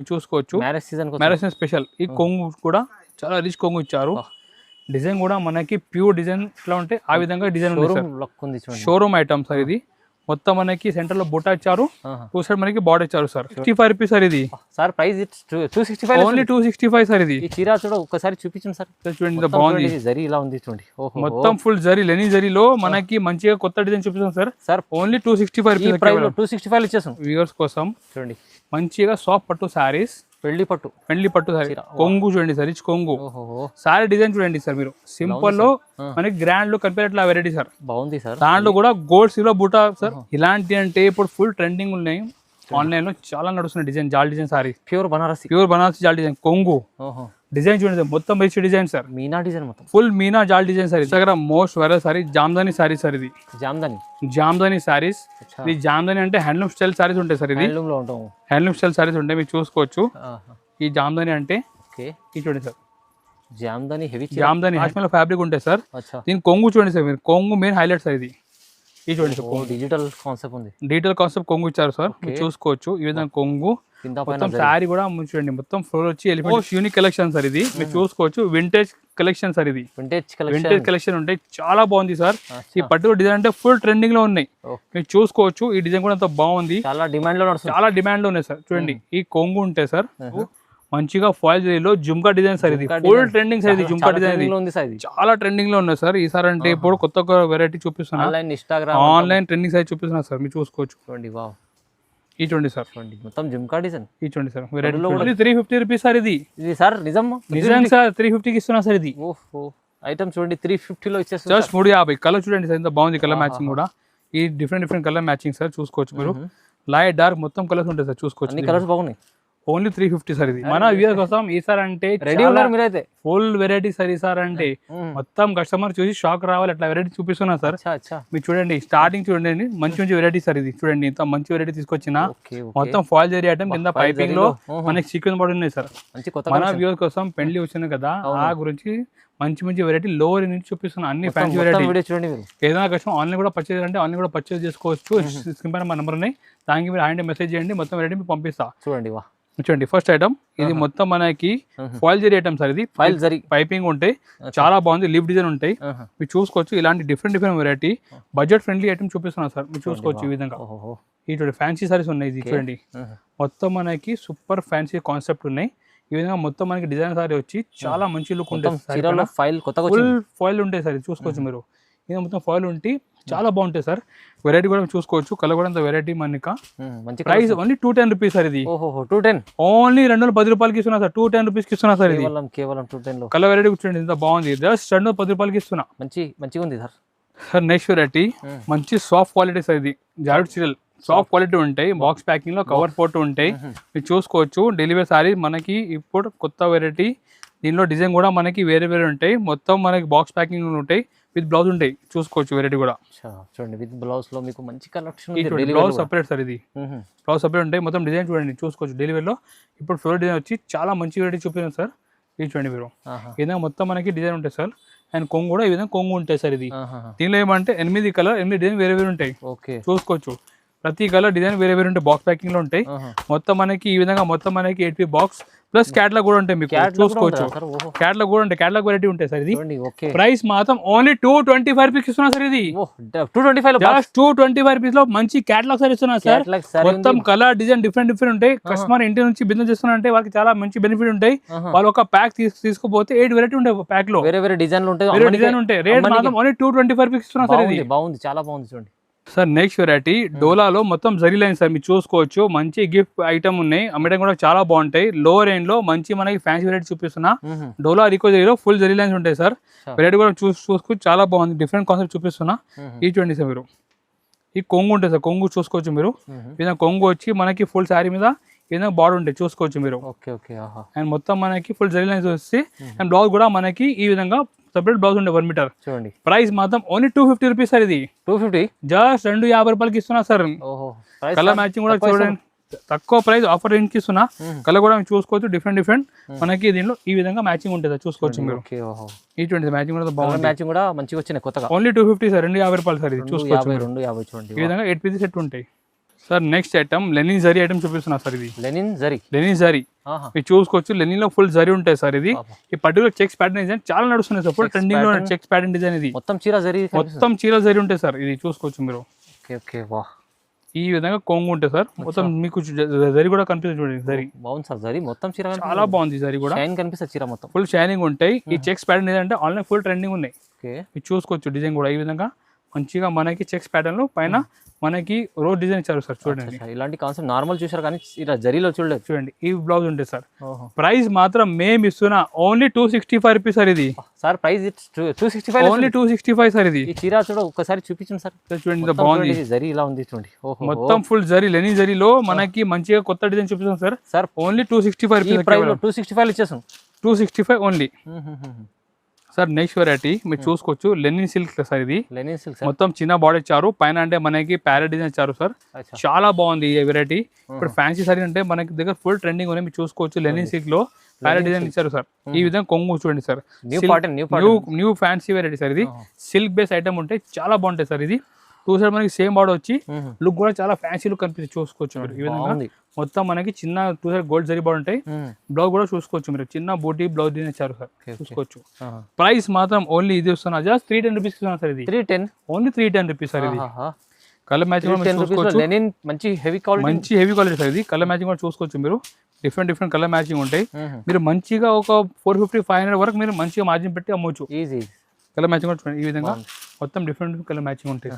చూసుకోవచ్చు. Marriage season special. ఈ కొంగు కూడా చాలా రిచ్ కొంగు ఇచ్చారు. డిజైన్ కూడా మనకి ప్యూర్ డిజైన్ ఎట్లా ఉంటే ఆ విధంగా డిజైన్ ఉంది సార్. షోరూమ్ ఐటమ్ సార్ ఇది. మొత్తం మనకి సెంటర్ లో బుట్ట ఇచ్చారు, టూ సైడ్ మనకి బార్డర్ ఇచ్చారు సార్. 65 రూపీస్ సార్ ఇది. సార్ ప్రైస్ 265, ఓన్లీ 265 సార్ ఇది. ఈ చీర చూడ ఒకసారి చూపించండి సార్. చూడండి బాగుంది, జరీ ఇలా ఉంది చూడండి. మొత్తం ఫుల్ జరీ, లెనీ జరీలో మనకి మంచిగా కొత్త డిజైన్ చూపిస్తాం సార్. Sir only 265 rupees. 265 ఇచ్చేసాం వ్యూవర్స్ కోసం. చూడండి మంచిగా సాఫ్ట్ పట్టు సారీస్, పెళ్లి పట్టు సారీ. కొంగు చూడండి సార్, రిచ్ కొంగు. సారీ డిజైన్ చూడండి సార్ మీరు. సింపుల్ లో మనకి గ్రాండ్ లో కంపేర్ వెరైటీ సార్. బాగుంది సార్. దాంట్లో కూడా గోల్డ్ సిల్వర్ బూటా సార్. ఇలాంటి అంటే ఇప్పుడు ఫుల్ ట్రెండింగ్ ఉన్నాయి ఆన్లైన్ లో, చాలా నడుస్తున్నాయి డిజైన్. జాల్ డిజైన్ సారీ, ప్యూర్ బనారసి జాల్ డిజైన్. కొంగు డిజైన్ చూడండి మొత్తం rich design sir. Meena design మొత్తం ఫుల్ మీనా జాల్ డిజైన్ సార్. దగ్గర most viral sari Jamdani sari sir. ఇది జామ్దాని సారీస్. ఇది జామ్దాని అంటే హ్యాండ్లూమ్ స్టైల్ సారీస్ ఉంటాయి సార్. ఇది హ్యాండ్లూమ్ స్టైల్ సారీస్ ఉంటాయి, మీరు చూసుకోవచ్చు. ఈ జామ్దాని అంటే ఇది చూడండి సార్. జామ్దాని హాష్మల్ ఫ్యాబ్రిక్ ఉంటాయి సార్. దీని కొంగు చూడండి సార్ మీరు. కొంగు మెయిన్ హైలైట్ సార్ ఇది. ఇది చూడండి సార్, డిజిటల్ కాన్సెప్ట్ ఉంది. డిజిటల్ కాన్సెప్ట్ కొంగు ఇచ్చారు సార్, మీరు చూసుకోవచ్చు. ఈ విధంగా కొంగు మొత్తం శారీ కూడా చూడండి. మొత్తం ఫ్లోర్ వచ్చి ఎలిఫెంట్ యూనిక్ కలెక్షన్ సార్. ఇది మీరు చూసుకోవచ్చు. Vintage collection sir. ఇది వింటేజ్ కలెక్షన్ ఉంటాయి, చాలా బాగుంది సార్. ఈ పర్టికులర్ డిజైన్ అంటే ఫుల్ ట్రెండింగ్ లో ఉన్నాయి, మీరు చూసుకోవచ్చు. ఈ డిజైన్ కూడా అంత బాగుంది, చాలా డిమాండ్ లో ఉన్నాయి సార్. చూడండి ఈ కొంగు ఉంటాయి సార్. మంచిగా ఫాయిల్ జరీలో జుమ్కా డిజైన్ సార్. ఇది ఫుల్ ట్రెండింగ్ సార్. ఇది జుమ్కా డిజైన్ చాలా ట్రెండింగ్ లో ఉన్నాయి సార్. ఈసారి అంటే ఇప్పుడు కొత్త వెరైటీ చూపిస్తున్నా, ఆన్లైన్ ట్రెండింగ్ సైజ్ చూపిస్తున్నా సార్, మీరు చూసుకోవచ్చు. ఈ చూడండి సార్, మొత్తం జుమ్కా డిజైన్. ఈ చూడండి సార్, 350 రూపీస్ సార్. ఇది సార్ నిజం సార్, 350కి ఇస్తున్నా సార్. ఇది ఐటమ్ చూడండి 350 లో ఇచ్చేస్తారు. జస్ట్ 350. కలర్ చూడండి సార్, ఎంత బాగుంది కలర్ మ్యాచింగ్ కూడా. ఈ డిఫరెంట్ కలర్ మ్యాచింగ్ సార్, చూసుకోవచ్చు మీరు. లైట్ డార్క్ మొత్తం కలర్స్ ఉంటాయి సార్, చూసుకోవచ్చు. అన్ని కలర్స్ బాగున్నాయి. Only 350 sir. ఇది మన వ్యూయర్ కోసం ఈసారి అంటే ఫుల్ వెరైటీ సార్. ఈసారి అంటే మొత్తం కస్టమర్ చూసి షాక్ రావాలి, అట్లా వెరైటీ చూపిస్తున్నా సార్. మీరు చూడండి, స్టార్టింగ్ చూడండి, మంచి వెరైటీ సార్. ఇది చూడండి, ఇంత మంచి వెరైటీ తీసుకొచ్చిన. మొత్తం ఫాయిల్ జరీ ఐటమ్ కింద పైపింగ్ లో మనకి సీక్వెన్స్ పడి ఉన్నాయి సార్. మన వ్యూయర్ కోసం పెళ్లి వచ్చింది కదా, ఆ గురించి మంచి వెరైటీ లో నుంచి చూపిస్తున్నా. అన్ని ఫ్యాన్సీ వెరైటీ. ఏదైనా కష్టం ఆన్లైన్ కూడా పర్చేజ్ అంటే ఆన్లైన్ కూడా పర్చేజ్ చేసుకోవచ్చు. స్క్రీన్ పైన మా నెంబర్ ఉన్నాయి, దానికి మీరు హ్యాండ్ మెసేజ్ చేయండి, మొత్తం వెరైటీ మీకు పంపిస్తా. చూడండి ఫస్ట్ ఐటమ్. ఇది మొత్తం మనకి ఫాయిల్ జరీ ఐటమ్ సార్. ఇది ఫాయిల్ జరీ పైపింగ్ ఉంటాయి, చాలా బాగుంది. లిప్ డిజైన్ ఉంటాయి, మీరు చూసుకోవచ్చు. ఇలాంటి different variety budget friendly item చూపిస్తున్నారు సార్, మీరు చూసుకోవచ్చు. ఈ విధంగా ఈ చూడండి ఫ్యాన్సీ సారీస్ ఉన్నాయి. ఇది చూడండి, మొత్తం మనకి సూపర్ ఫ్యాన్సీ కాన్సెప్ట్ ఉన్నాయి. ఈ విధంగా మొత్తం మనకి డిజైన్ సారీ వచ్చి చాలా మంచి లుక్ ఉంటుంది. ఫుల్ ఫాయిల్ ఉంటాయి సార్, చూసుకోవచ్చు మీరు. ఇది మొత్తం ఫాయిల్ ఉంటే చాలా బాగుంటాయి సార్. వెరైటీ కూడా చూసుకోవచ్చు, కలర్ కూడా అంత వెరైటీ. మనకి ప్రైస్ ఓన్లీ 210 రూపీస్ సార్. ఇది ఓన్లీ 210 రూపాయలకి ఇస్తున్నా సార్. 210 రూపీస్కి ఇస్తున్నా సార్. ఇది కేవలం 210 కలర్ వెరైటీ చూడండి, ఇంత బాగుంది. జస్ట్ 210 రూపాయలకి ఇస్తున్నా. మంచిగా ఉంది సార్. సార్ నెక్స్ట్ వెరైటీ మంచి సాఫ్ట్ క్వాలిటీ సార్. ఇది జార్జెట్ చీరలు సాఫ్ట్ క్వాలిటీ ఉంటాయి, బాక్స్ ప్యాకింగ్ లో కవర్ ఫోటో ఉంటాయి, మీరు చూసుకోవచ్చు. డెలివరీ సారీ మనకి ఇప్పుడు కొత్త వెరైటీ. దీనిలో డిజైన్ కూడా మనకి వేరే ఉంటాయి. మొత్తం మనకి బాక్స్ ప్యాకింగ్ ఉంటాయి, విత్ బ్లౌజ్ ఉంటాయి, చూసుకోవచ్చు. వెరైటీ కూడా చూడండి, విత్ బ్లౌజ్ లో మీకు మంచి కలెక్షన్. Blouse separate sir. ఇది బ్లౌజ్ సపరేట్ ఉంటాయి, మొత్తం డిజైన్ చూడండి, చూసుకోవచ్చు. డెలివరీలో ఇప్పుడు ఫ్లోర్ డిజైన్ వచ్చి చాలా మంచి వెరైటీ చూపించారు సార్. ఇది చూడండి మీరు, ఏదైనా మొత్తం మనకి డిజైన్ ఉంటాయి సార్. అండ్ కొంగు కూడా ఈ విధంగా కొంగు ఉంటాయి సార్. ఇది దీనిలో ఏమంటే 8 కలర్ 8 డిజైన్ వేరే ఉంటాయి, చూసుకోవచ్చు. ప్రతి కలర్ డిజైన్ వేరే ఉంటాయి, బాక్స్ ప్యాకింగ్ లో ఉంటాయి. మొత్తం మనకి ఈ విధంగా మొత్తం మనకి 8 బాక్స్ ప్లస్ క్యాటలాగ్ కూడా ఉంటాయి, మీకు చూసుకోవచ్చు. క్యాటలాగ్ కూడా ఉంటాయి, క్యాటలాగ్ వెరైటీ ఉంటాయి సార్. ఇది ప్రైస్ మాత్రం ఓన్లీ 225 రూపీస్ ఇస్తున్నా సార్. ఇది 225 రూపీస్ లో మంచి క్యాటలాగ్ సార్ ఇస్తున్నా సార్. మొత్తం కలర్ డిజైన్ డిఫరెంట్ ఉంటాయి. కస్టమర్ ఇంటి నుంచి బిజినెస్ చేస్తున్నా అంటే వాళ్ళకి చాలా మంచి బెనిఫిట్ ఉంటాయి. వాళ్ళు ఒక ప్యాక్ తీసుకుపోతే 8 వెరైటీ ఉంటాయి ప్యాక్ లో, వేరే డిజైన్ ఉంటాయి. రేట్ మాత్రం ఓన్లీ 225 రూపీస్ ఇస్తున్నా సార్. ఇది బాగుంది, చాలా బాగుంది చూడండి సార్. నెక్స్ట్ వెరైటీ డోలాలో మొత్తం జరీ లైన్ సార్, మీరు చూసుకోవచ్చు. మంచి గిఫ్ట్ ఐటమ్ ఉన్నాయి, అమ్మడం కూడా చాలా బాగుంటాయి. లో రేంజ్ లో మంచి మనకి ఫ్యాన్సీ వెరైటీ చూపిస్తున్నా. డోలా రికో జరీలో ఫుల్ జరీ లైన్స్ ఉంటాయి సార్. వెరైటీ కూడా చూసుకోవచ్చు, చాలా బాగుంది. డిఫరెంట్ కాన్సెప్ట్ చూపిస్తున్నా. ఈ చూడండి సార్ మీరు, ఈ కొంగు ఉంటుంది సార్. కొంగు చూసుకోవచ్చు మీరు. ఏదైనా కొంగు వచ్చి మనకి ఫుల్ శారీ మీద ఏదైనా బార్డర్ ఉంటాయి, చూసుకోవచ్చు మీరు. అండ్ మొత్తం మనకి ఫుల్ జరీ లైన్స్ వస్తే అండ్ బ్లౌజ్ కూడా మనకి ఈ విధంగా సపరేట్ బ్లౌజ్ ఉండే 1 మీటర్. చూడండి ప్రైస్ మాత్రం ఓన్లీ 250 రూపీస్ సార్. ఇది 250 జస్ట్ 250 రూపాయలకి ఇస్తున్నా సార్. కలర్ మ్యాచింగ్ కూడా చూడండి, తక్కువ ప్రైస్ ఆఫర్ రేంజ్ కి ఇస్తున్నా. కలర్ కూడా చూసుకోవచ్చు, డిఫరెంట్ మనకి దీనిలో ఈ విధంగా మ్యాచింగ్ ఉంటుంది, చూసుకోవచ్చు మీరు. ఈ మ్యాచింగ్ కూడా బాగుంది, మ్యాచింగ్ కూడా మంచిగా వచ్చినాయి కొత్తగా. ఓన్లీ 250 సార్, 250 రూపాయలు సార్. ఇది చూసుకోవచ్చు, 250 చూడండి. ఈ విధంగా 8 పీసెస్ సెట్ ఉంటాయి sir next item linen zari item చూపిస్తున్నా సార్ ఇది లెనిన్ జరీ మీరు చూసుకోవచ్చు లెనిన్ లో ఫుల్ జరీ ఉంటాయి సార్ ఇది ఈ పర్టికులర్ చెక్స్ ప్యాటర్న్ డిజైన్ చాలా నడుస్తున్నాయి సార్ ఫుల్ ట్రెండింగ్ లో చెక్స్ ప్యాటర్న్ డిజైన్ ఇది మొత్తం చీర జరీ ఉంటాయి సార్ ఇది చూసుకోవచ్చు మీరు ఓకే వా ఈ విధంగా కొంగు ఉంటాయి సార్ మొత్తం మీకు జరీ కూడా కనిపిస్తుంది చూడండి జరీ బాగుంది సార్ జరీ మొత్తం చీర చాలా బాగుంది జరీ కూడా షైన్ కనిపిస్తుంది చీర మొత్తం ఫుల్ షైనింగ్ ఉంటాయి ఈ చెక్స్ ప్యాటర్న్ ఏంటంటే ఆన్లైన్ ఫుల్ ట్రెండింగ్ ఉన్నాయి ఓకే మీరు చూసుకోవచ్చు డిజైన్ కూడా ఈ విధంగా మంచిగా మనకి చెక్స్ ప్యాటర్న్ లో పైన మనకి రోజ్ డిజైన్ ఇచ్చారు సార్ చూడండి ఇలాంటి కాన్సెప్ట్ నార్మల్ చూసారు కానీ ఇలా జరీలో చూడలేదు చూడండి ఈ బ్లౌజ్ ఉంటుంది సార్ ప్రైస్ మాత్రం మేము ఇస్తున్నా ఓన్లీ 265 రూపీస్ సార్ ఇది సార్ ప్రైస్ 265 ఓన్లీ 265 సార్ ఇది ఈ చీర చూడ ఒక్కసారి చూపించండి సార్ చూడండి బాగుంది జరీ ఇలా ఉంది చూడండి మొత్తం ఫుల్ జరీ లెనిన్ జరీలో మనకి మంచిగా కొత్త డిజైన్ చూపిస్తాం సార్ ఓన్లీ 265 రూపీస్ ప్రైస్ 265 ఇచ్చేసాం 265 ఓన్లీ సార్ నెక్స్ట్ వెరైటీ మీరు చూసుకోవచ్చు లెనిన్ సిల్క్ సార్ ఇది లెనిన్ సిల్క్ మొత్తం చిన్న బార్డర్ ఇచ్చారు పైన అంటే మనకి ప్యారెట్ డిజైన్ ఇచ్చారు సార్ చాలా బాగుంది ఈ వెరైటీ ఇప్పుడు ఫ్యాన్సీ సారీ అంటే మనకి దగ్గర ఫుల్ ట్రెండింగ్ ఉన్నాయి మీరు చూసుకోవచ్చు లెనిన్ సిల్క్ లో ప్యారెట్ డిజైన్ ఇచ్చారు సార్ ఈ విధంగా కొంగు చూడండి sir new fancy variety sir ఇది సిల్క్ బేస్ ఐటమ్ ఉంటాయి చాలా బాగుంటాయి సార్ ఇది టూ సైడ్ మనకి సేమ్ బార్డర్ వచ్చి లుక్ కూడా చాలా ఫ్యాన్సీ లుక్ కనిపిస్తుంది చూసుకోవచ్చు మీరు ఈ విధంగా మొత్తం మనకి చిన్న two side gold zari border ఉంటాయి బ్లౌజ్ కూడా చూసుకోవచ్చు మీరు చిన్న బూటీ బ్లౌజ్ డిజైన్ ఇచ్చారు సార్ చూసుకోవచ్చు ప్రైస్ మాత్రం ఓన్లీ ఇది వస్తున్నా జస్ట్ 310 రూపీస్ ఇస్తున్నా సార్ ఇది 310 ఓన్లీ 310 రూపీస్ సార్ ఇది కలర్ మ్యాచింగ్ చూసుకోవచ్చు మంచి హెవీ క్వాలిటీ సార్ ఇది కలర్ మ్యాచింగ్ కూడా చూసుకోవచ్చు మీరు డిఫరెంట్ కలర్ మ్యాచింగ్ ఉంటాయి మీరు మంచిగా ఒక 450-500 వరకు మీరు మంచిగా మార్జిన్ పెట్టి అమ్మవచ్చు ఈజీ కలర్ మ్యాచింగ్ కూడా ఈ విధంగా మొత్తం డిఫరెంట్ కలర్ మ్యాచింగ్ ఉంటాయి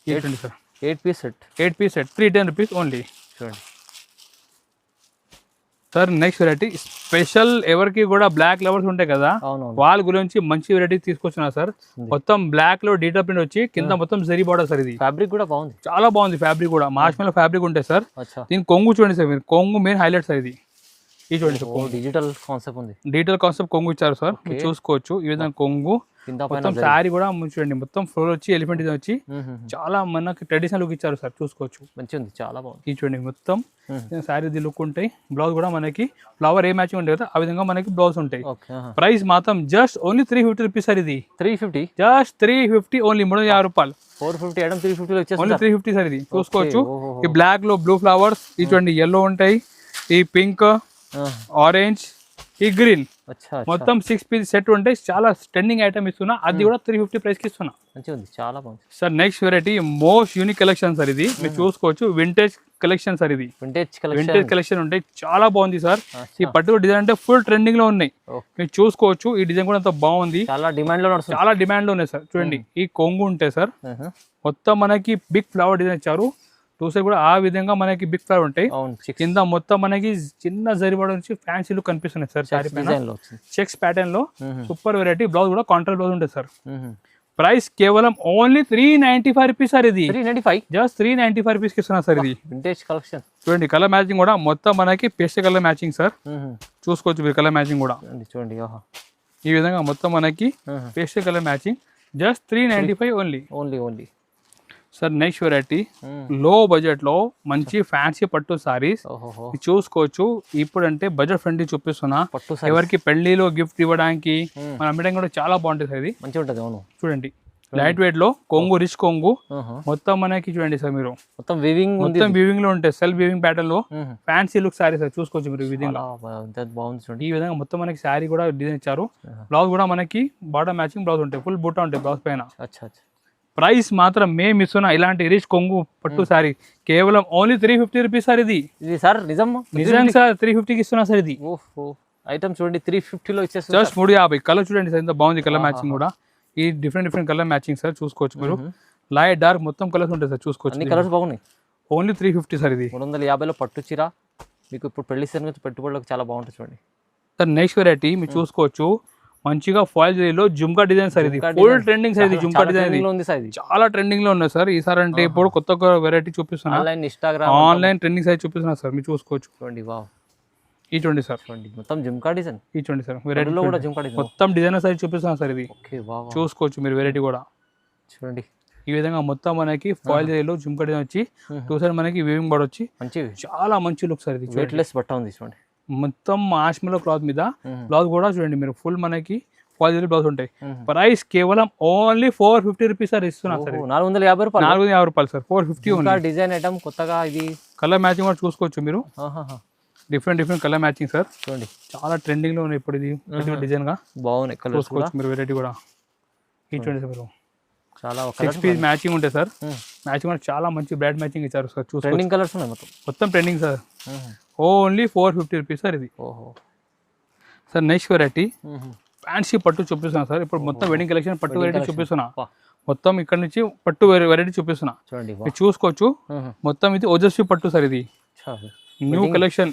ఏంటండి sir 8 piece set 310 rupees only చూడండి సార్ నెక్స్ట్ వెరైటీ స్పెషల్ ఎవరికి కూడా బ్లాక్ లవర్స్ ఉంటాయి కదా వాళ్ళ గురించి మంచి వెరైటీ తీసుకొచ్చిన సార్ మొత్తం బ్లాక్ లో డీటెయిల్ ప్రింట్ వచ్చి కింద మొత్తం జరీ బార్డర్ సార్ ఇది ఫ్యాబ్రిక్ కూడా బాగుంది చాలా బాగుంది ఫ్యాబ్రిక్ కూడా మార్ష్మెల్లో ఫ్యాబ్రిక్ ఉంటాయి సార్ దీని కొంగు చూడండి సార్ మీరు కొంగు మెయిన్ హైలైట్ సార్ ఇది ఈ చూడండి సార్ డిజిటల్ కాన్సెప్ట్ ఉంది డిజిటల్ కాన్సెప్ట్ కొంగు ఇచ్చారు సార్ చూసుకోవచ్చు ఈ విధంగా కొంగు మొత్తం శారీ కూడా చూడండి మొత్తం ఫ్లోర్ వచ్చి ఎలిఫెంట్ ఇది వచ్చి చాలా మనకి ట్రెడిషనల్ లుక్ ఇచ్చారు సార్ చూసుకోవచ్చు మంచిగా ఉంది చాలా బాగుంది ఈ చూడండి మొత్తం శారీ ది లుక్ ఉంటాయి బ్లౌజ్ కూడా మనకి ఫ్లవర్ ఏ మ్యాచింగ్ ఉంటాయి కదా ఆ విధంగా మనకి బ్లౌజ్ ఉంటాయి ప్రైస్ మాత్రం జస్ట్ ఓన్లీ 350 రూపీస్ సార్ ఇది 350 జస్ట్ 350 ఓన్లీ 350 రూపాయలు 450 ఐటమ్ 350 లో వచ్చేసి ఓన్లీ 350 సార్ ఇది చూసుకోవచ్చు ఈ బ్లాక్ లో బ్లూ ఫ్లవర్స్ ఈ చూడండి yellow ఉంటాయి ఈ పింక్ ఆరెంజ్ ఈ గ్రీన్ మొత్తం 6 పీస్ సెట్ ఉంటాయి చాలా ట్రెండింగ్ ఐటమ్ ఇస్తున్నా అది కూడా 350 ప్రైస్ కి ఇస్తున్నా మంచిగా ఉంది చాలా బాగుంది sir next variety most unique collection sir ఇది మీరు చూసుకోవచ్చు వింటేజ్ కలెక్షన్ సార్ ఇది వింటేజ్ కలెక్షన్ ఉంటాయి చాలా బాగుంది సార్ ఈ పర్టికులర్ డిజైన్ అంటే ఫుల్ ట్రెండింగ్ లో ఉన్నాయి మీరు చూసుకోవచ్చు ఈ డిజైన్ కూడా అంత బాగుంది చాలా డిమాండ్ లో ఉన్నాయి సార్ చూడండి ఈ కొంగు ఉంటాయి సార్ మొత్తం మనకి బిగ్ ఫ్లవర్ డిజైన్ ఇచ్చారు టూ సైడ్ కూడా ఆ విధంగా మనకి బిగ్ ఫ్లవర్ ఉంటాయి కింద మొత్తం మనకి చిన్న జరిబడి నుంచి ఫ్యాన్సీ లుక్ కనిపిస్తున్నాయి సార్ సారీ పైన చెక్స్ ప్యాటర్న్ లో సూపర్ వెరైటీ బ్లౌజ్ కూడా కాంట్రాస్ట్ బ్లౌజ్ ఉంటుంది సార్ ప్రైస్ కేవలం ఓన్లీ 395 రూపీస్ సార్ ఇది 395 జస్ట్ 395 రూపీస్ కి ఇస్తున్నా సార్ ఇది వింటేజ్ కలెక్షన్ చూడండి కలర్ మ్యాచింగ్ కూడా మొత్తం మనకి పేస్ట్ కలర్ మ్యాచింగ్ సార్ చూసుకోవచ్చు మీరు కలర్ మ్యాచింగ్ కూడా చూడండి ఈ విధంగా మొత్తం మనకి paste colour matching just 395 only sir next variety లో బడ్జెట్ లో మంచి ఫ్యాన్సీ పట్టు సారీస్ చూసుకోవచ్చు ఇప్పుడు అంటే బడ్జెట్ ఫ్రెండ్లీ చూపిస్తున్నా ఎవరికి పెళ్లిలో గిఫ్ట్ ఇవ్వడానికి మన అమ్మడానికి కూడా చాలా బాగుంటుంది సార్ ఇది మంచిగా ఉంటుంది అవును చూడండి లైట్ వెయిట్ లో కొంగు రిచ్ కొంగు మొత్తం మనకి చూడండి సార్ మీరు మొత్తం వీవింగ్ లో ఉంటాయి సెల్ఫ్ వీవింగ్ ప్యాటర్న్ లో ఫ్యాన్సీ లుక్ సారీ సార్ చూసుకోవచ్చు మీరు ఈ విధంగా బాగుంది ఈ విధంగా మొత్తం మనకి శారీ కూడా డిజైన్ ఇచ్చారు బ్లౌజ్ కూడా మనకి బార్డర్ మ్యాచింగ్ బ్లౌజ్ ఉంటాయి ఫుల్ బూటా ఉంటాయి బ్లౌజ్ పైన ప్రైస్ మాత్రం మేము ఇస్తున్నా ఇలాంటి రిచ్ కొంగు పట్టు సారీ కేవలం ఓన్లీ 350 రూపీస్ సార్ ఇది సార్ నిజం సార్ 350 కి ఇస్తున్నా సార్ ఇది ఐటమ్ చూడండి 350 లో ఇచ్చేసి జస్ట్ 350 కలర్ చూడండి సార్ ఎంత బాగుంది కలర్ మ్యాచింగ్ కూడా ఈ డిఫరెంట్ కలర్ మ్యాచింగ్ సార్ చూసుకోవచ్చు మీరు లైట్ డార్క్ మొత్తం కలర్స్ ఉంటాయి సార్ చూసుకోవచ్చు అన్ని కలర్స్ బాగున్నాయి ఓన్లీ 350 సార్ ఇది 350 లో పట్టు చీర మీకు ఇప్పుడు పెళ్లి సీజన్ నుంచి పెట్టుబడులకు చాలా బాగుంటుంది చూడండి సార్ నెక్స్ట్ వెరైటీ మీరు చూసుకోవచ్చు మంచిగా ఫాయిల్ జరీలో జుమ్కా డిజైన్ సార్ ఇది ఫుల్ ట్రెండింగ్ సార్ ఇది జుమ్కా డిజైన్ చాలా ట్రెండింగ్ లో ఉన్నాయి సార్ ఈసారి అంటే ఇప్పుడు కొత్త వెరైటీ చూపిస్తున్నా ఆన్లైన్ ట్రెండింగ్ సైజ్ చూపిస్తున్నా సార్ మీరు చూసుకోవచ్చు ఈ చూడండి సార్ మొత్తం జుమ్కా డిజైన్ ఈ చూడండి సార్ వెరైటీలో కూడా మొత్తం డిజైనర్ సైజ్ చూపిస్తున్నా సార్ ఇది చూసుకోవచ్చు మీరు వెరైటీ కూడా చూడండి ఈ విధంగా మొత్తం మనకి ఫాయిల్ జరీలో జుమ్కా డిజైన్ వచ్చి టూ సైడ్ మనకి వీవింగ్ బోర్డ్ వచ్చి చాలా మంచి లుక్ సార్ ఇది వెయిట్లెస్ బట్ట ఉంది చూడండి మొత్తం మార్ష్మెల్లో క్లాత్ మీద బ్లౌజ్ కూడా చూడండి మీరు ఫుల్ మనకి క్వాలిటీ బ్లౌజ్ ఉంటాయి. ప్రైస్ కేవలం ఓన్లీ 450 రూపీస్ సార్ ఇస్తున్నా సార్. 450 రూపాయలు, 450 రూపాయలు సార్. 450 ఓన్లీ. డిజైన్ ఐటమ్ కొత్తగా ఇది కలర్ మ్యాచింగ్ కూడా చూసుకోవచ్చు మీరు. Different colour matching sir. చూడండి చాలా ట్రెండింగ్ లో ఉన్నాయి ఇప్పుడు ఇది డిజైన్ గా. బాగున్నాయి కలర్స్ కూడా. చూసుకోవచ్చు మీరు వెరైటీ కూడా. ఈ చూడండి సార్ మీరు. చాలా 6 పీస్ మ్యాచింగ్ ఉంటాయి సార్. మ్యాచింగ్ కూడా చాలా మంచి బ్రైట్ మ్యాచింగ్ ఇచ్చారు సార్. చూసుకోవచ్చు. ట్రెండింగ్ కలర్స్ ఉన్నాయి మొత్తం trending sir. Only 450 rupees sir ఇది. సార్ నెక్స్ట్ వెరైటీ ఫ్యాన్సీ పట్టు చూపిస్తున్నా సార్. ఇప్పుడు మొత్తం వెడ్డింగ్ కలెక్షన్ పట్టు వెరైటీ చూపిస్తున్నా. మొత్తం ఇక్కడ నుంచి పట్టు వెరైటీ చూపిస్తున్నా. మీరు చూసుకోవచ్చు. మొత్తం ఇది ఓజస్వి పట్టు సార్. ఇది new collection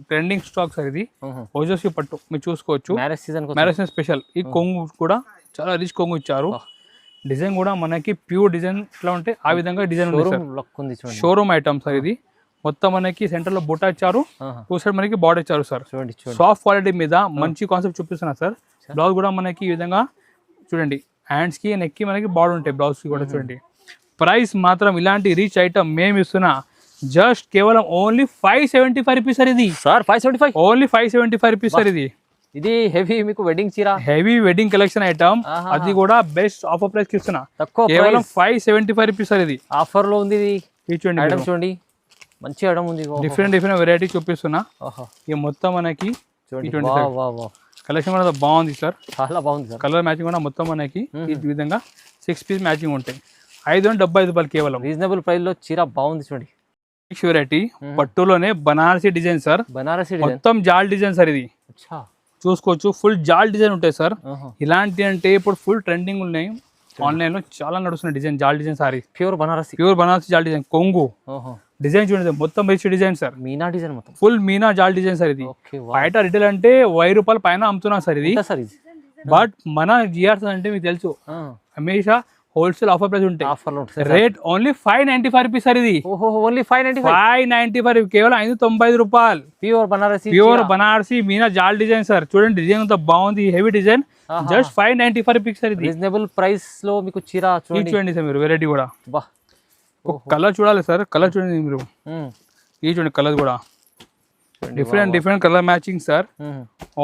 trending stock sir. ఇది ఓజస్వి పట్టు మీరు చూసుకోవచ్చు. Marriage season special. ఈ కొంగు కూడా చాలా రిచ్ కొంగు ఇచ్చారు. డిజైన్ కూడా మనకి ప్యూర్ డిజైన్ ఎట్లా ఉంటే ఆ విధంగా డిజైన్ ఉంది సార్. షోరూమ్ ఐటమ్ సార్ ఇది. మొత్తం మనకి సెంటర్ లో బుట్ట ఇచ్చారు, టూ సైడ్ మనకి బార్డర్ ఇచ్చారు సార్. సాఫ్ట్ క్వాలిటీ మీద మంచి కాన్సెప్ట్ చూపిస్తున్నా సార్. బ్లౌజ్ కూడా మనకి ఈ విధంగా చూడండి, హ్యాండ్స్ కి నెక్ కి మనకి బార్డర్ ఉంటాయి బ్లౌజ్ కి కూడా చూడండి. ప్రైస్ మాత్రం ఇలాంటి రిచ్ ఐటమ్ మేము ఇస్తున్నా జస్ట్ కేవలం ఓన్లీ 575 రూపీస్ సార్. ఇది సార్ 575 ఓన్లీ 575 రూపీస్ సార్. ఇది హెవీ మీకు వెడ్డింగ్ చీర, హెవీ వెడ్డింగ్ కలెక్షన్ ఐటమ్. అది కూడా బెస్ట్ ఆఫర్ ప్రైస్ కి ఇస్తున్నా. కేవలం 575 రూపీస్ సార్. ఇది ఆఫర్ లో ఉంది. ఇది చూడండి చూడండి మంచి ఐటమ్ ఉంది. డిఫరెంట్ వెరైటీ చూపిస్తున్నా. ఇక మొత్తం మనకి కలెక్షన్ కూడా బాగుంది సార్. చాలా బాగుంది సార్. కలర్ మ్యాచింగ్ కూడా మొత్తం మనకి ఈ విధంగా 6 పీస్ మ్యాచింగ్ ఉంటాయి. 575 రూపాయలు కేవలం. రీజనబుల్ ప్రైస్ లో చీర బాగుంది చూడండి. నెక్స్ట్ వెరైటీ పట్టులోనే బనారసి డిజైన్ సార్. బనారసి మొత్తం జాల్ డిజైన్ సార్. ఇది చూసుకోవచ్చు. ఫుల్ జాల్ డిజైన్ ఉంటాయి సార్. ఇలాంటి అంటే ఇప్పుడు ఫుల్ ట్రెండింగ్ ఉన్నాయి. ఆన్లైన్ లో చాలా నడుస్తున్న డిజైన్ జాల్ డిజైన్ సారీ. ప్యూర్ బనారసి జాల్ డిజైన్. కొంగు డిజైన్ చూడండి, మొత్తం rich design sir. Meena design మొత్తం ఫుల్ మీనా జాల్ డిజైన్ సార్. ఇది బయట రిటైల్ అంటే 1000 రూపాయల పైన అమ్ముతున్నా సార్ ఇది. బట్ మన జిఆర్స్ అంటే మీకు తెలుసు హమేషా హోల్సేల్ ఆఫర్ ప్రైస్ ఉంటాయి. Rate only 595 rupees sir. ఇది ఓన్లీ 595 కేవలం 595 రూపాయలు. ప్యూర్ బనారసి మీనా జాల్ డిజైన్ సార్. చూడండి డిజైన్ అంతా బాగుంది, heavy design. Just 595 rupees sir. ఇది రీజనబుల్ ప్రైస్ లో మీకు చీర చూడండి సార్ మీరు. వెరైటీ కూడా కలర్ చూడాలి సార్. కలర్ చూడండి మీరు. ఈ చూడండి కలర్ కూడా different colour matching sir.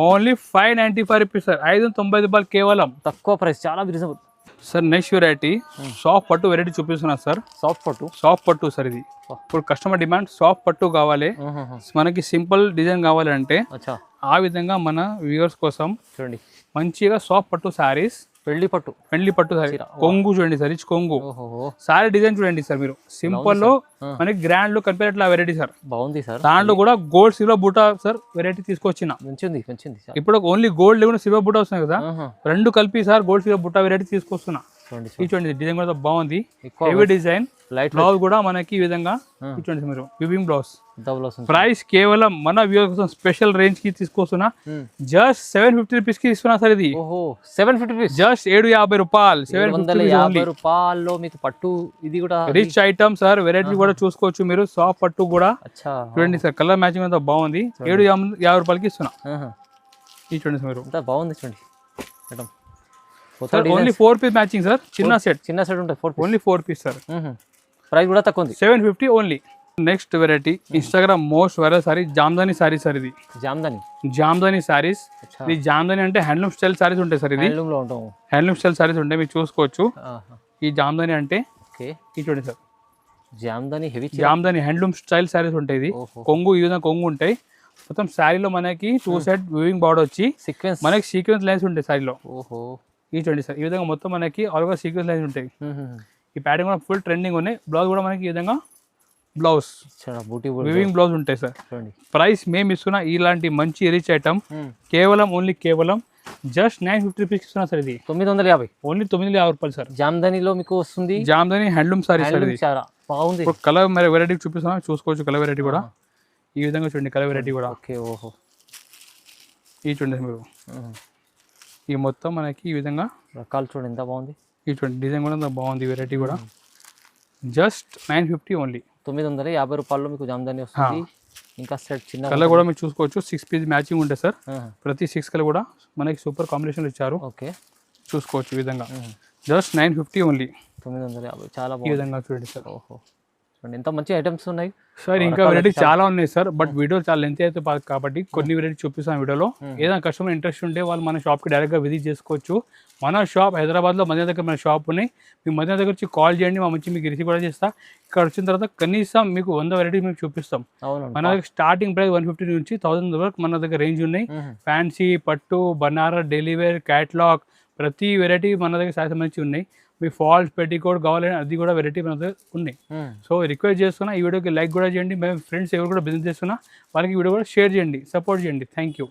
Only 595 rupees sir. 595 రూపాయలు కేవలం. తక్కువ ప్రైస్, చాలా reasonable sir. Next variety soft పట్టు వెరైటీ చూపిస్తున్నా సార్. సాఫ్ట్ పట్టు సార్. ఇది ఇప్పుడు కస్టమర్ డిమాండ్ సాఫ్ట్ పట్టు కావాలి, మనకి సింపుల్ డిజైన్ కావాలి అంటే ఆ విధంగా మన వ్యూవర్స్ కోసం చూడండి మంచిగా సాఫ్ట్ పట్టు సారీస్. పెళ్లి పట్టు సారీ. కొంగు చూడండి సార్, రిచ్ కొంగు సారీ డిజైన్ చూడండి సార్. మీరు సింపుల్ లో మనకి గ్రాండ్ లో కనిపించట్లా వెరైటీ సార్. బాగుంది సార్. దాంట్లో కూడా గోల్డ్ సిల్వర్ బూటా సార్ వెరైటీ తీసుకొచ్చిన. ఇప్పుడు ఓన్లీ గోల్డ్ లేకుండా సిల్వర్ బూటా వస్తున్నాయి కదా, రెండు కలిపి సార్ గోల్డ్ సిల్వర్ బూటా వెరైటీ తీసుకొస్తున్నా. చూడండి డిజైన్ కూడా బాగుంది, హెవీ డిజైన్. బ్లౌజ్ కూడా మనకి ఈ విధంగా చూడండి మీరు, వివింగ్ బ్లౌజ్. ప్రైస్ కేవలం మన వ్యూవర్స్ కోసం స్పెషల్ రేంజ్ కి తీసుకొస్తున్నా. జస్ట్ 750 రూపీస్ కి ఇస్తున్నా సార్. ఇది 750 జస్ట్ 750 రూపాయలు. 750 రూపాయల్లో మీకు పట్టు. ఇది కూడా రిచ్ ఐటమ్ సార్. వెరైటీ కూడా చూసుకోవచ్చు మీరు. సాఫ్ట్ పట్టు కూడా చూడండి సార్. కలర్ మ్యాచింగ్ అంతా బాగుంది. 750 రూపాయలకి ఇస్తున్నా. ఇది చూడండి సార్ మీరు. బాగుంది చూడండి madam. Only 4 piece matching sir. చిన్న సెట్ ఉంటుంది. Only 4 piece sir. ప్రైస్ కూడా తక్కువ ఉంది, 750 only. Next variety Instagram most viral sari Jamdani sari sir. ఇది జామ్దాని సారీస్. ఇది జామ్దాని అంటే హ్యాండ్లూమ్ స్టైల్ సారీస్ ఉంటాయి సార్. ఇది హ్యాండ్లూమ్ స్టైల్ సారీస్ ఉంటాయి, మీరు చూసుకోవచ్చు. ఈ జామ్దాని అంటే ఇది చూడండి sir. Jamdani handloom style saris ఉంటాయి. ఇది కొంగు ఈ విధంగా కొంగు ఉంటాయి. మొత్తం శారీలో మనకి 2 సైడ్ వివింగ్ బార్డర్ వచ్చి మనకి సీక్వెన్స్ లైన్స్ ఉంటాయి శారీలో. ఈ చూడండి సార్. ఈ విధంగా మొత్తం మనకి ఆల్ ఓవర్ సీక్వెన్స్ లైన్స్ ఉంటాయి. ఈ ప్యాటర్న్ కూడా ఫుల్ ట్రెండింగ్ ఉన్నాయి. బ్లౌజ్ కూడా మనకి ఈ విధంగా బ్లౌజ్ వివింగ్ బ్లౌజ్ ఉంటాయి సార్. ప్రైస్ మేము ఇస్తున్నా ఇలాంటి మంచి రిచ్ ఐటమ్ కేవలం జస్ట్ 950 రూపీస్ ఇస్తున్నా సార్. ఇది 950 ఓన్లీ 950 రూపాయలు సార్. జామ్దానిలో మీకు వస్తుంది. Jamdani handloom sorry sir. ఇది బాగుంది. కలర్ వెరైటీ చూపిస్తున్నా, చూసుకోవచ్చు. కలర్ వెరైటీ కూడా ఈ విధంగా చూడండి. కలర్ వెరైటీ కూడా ఈ చూడండి మీరు. ఈ మొత్తం మనకి ఈ విధంగా రకాలు చూడండి ఎంత బాగుంది. ఈ చూడండి డిజైన్ కూడా ఎంత బాగుంది. వెరైటీ కూడా జస్ట్ 950 ఓన్లీ. 950 రూపాయల్లో మీకు జామ్దాని వస్తుంది. ఇంకా సెట్ చిన్న కలర్ కూడా మీరు చూసుకోవచ్చు. 6 పీస్ మ్యాచింగ్ ఉంటాయి సార్. ప్రతి 6 కలర్ కూడా మనకి సూపర్ కాంబినేషన్ ఇచ్చారు. చూసుకోవచ్చు ఈ విధంగా. Just 950 only. 950 చాలా ఈ విధంగా చూడండి సార్. చెప్పండి ఎంత మంచి ఐటమ్స్ ఉన్నాయి సార్ ఇంకా వెరైటీస్ చాలా ఉన్నాయి సార్, బట్ వీడియో చాలా లెంత్ అయితే కాబట్టి కొన్ని వెరైటీ చూపిస్తాను వీడియోలో. ఏదైనా కస్టమర్ ఇంట్రెస్ట్ ఉంటే వాళ్ళు మన షాప్కి డైరెక్ట్గా విజిట్ చేసుకోవచ్చు. మన షాప్ హైదరాబాద్లో మధ్య దగ్గర మన షాప్ ఉన్నాయి. మీ మధ్య దగ్గర వచ్చి కాల్ చేయండి, మా మంచి మీకు రిసీవ్ కూడా చేస్తా. ఇక్కడ వచ్చిన తర్వాత కనీసం మీకు 100 వెరైటీ మీకు చూపిస్తాం. మన దగ్గర స్టార్టింగ్ ప్రైస్ 150 నుంచి 1000 వరకు మన దగ్గర రేంజ్ ఉన్నాయి. ఫ్యాన్సీ, పట్టు, బనారస్, డైలీ వేర్, క్యాట్లాగ్ ప్రతి వెరైటీ మన దగ్గర సంబంధించి ఉన్నాయి. మీ ఫాల్స్ పెట్టికోట్ కావాలని అది కూడా వెరైటీ మన దగ్గర ఉన్నాయి. సో రిక్వెస్ట్ చేస్తున్నా ఈ వీడియోకి లైక్ కూడా చేయండి. మేము ఫ్రెండ్స్ ఎవరు కూడా బిజినెస్ చేస్తున్నా వాళ్ళకి వీడియో కూడా షేర్ చేయండి, సపోర్ట్ చేయండి. Thank you.